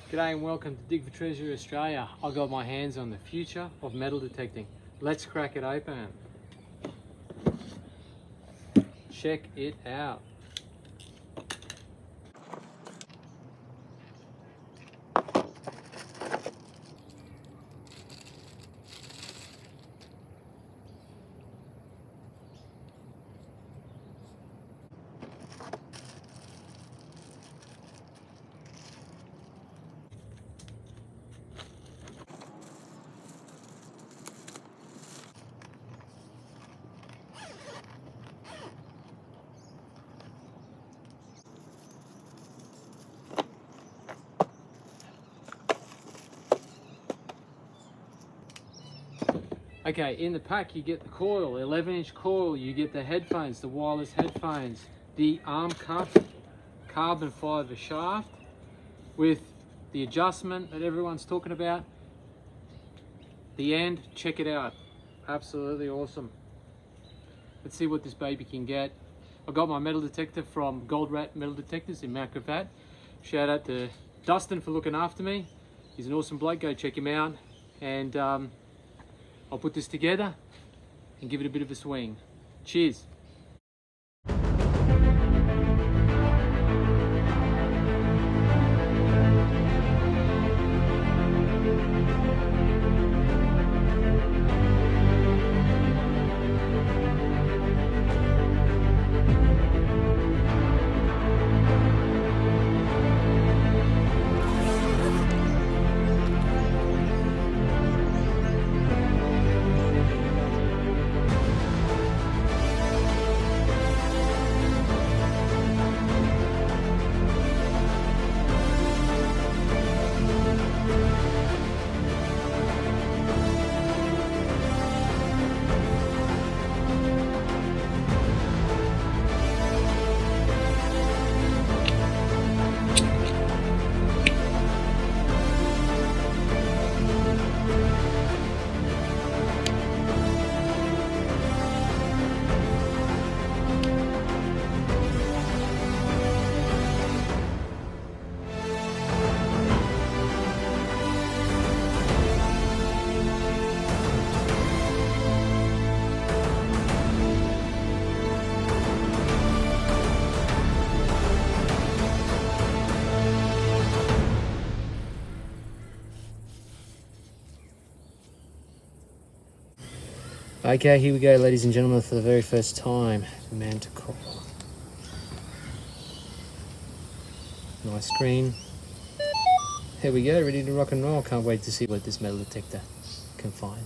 G'day and welcome to Dig for Treasure Australia. I got my hands on the future of metal detecting. Let's crack it open. Check it out. Okay, in the pack you get the coil, 11-inch coil, you get the headphones, the wireless headphones, the arm cuff, carbon fiber shaft with the adjustment that everyone's talking about. The end, check it out, absolutely awesome. Let's see what this baby can get. I got my metal detector from Gold Rat Metal Detectors in Mount Gravatt. Shout out to Dustin for looking after me. He's an awesome bloke, go check him out. And I'll put this together and give it a bit of a swing. Cheers. Okay, here we go, ladies and gentlemen, for the very first time, Manticore. Nice screen. Here we go, ready to rock and roll. Can't wait to see what this metal detector can find.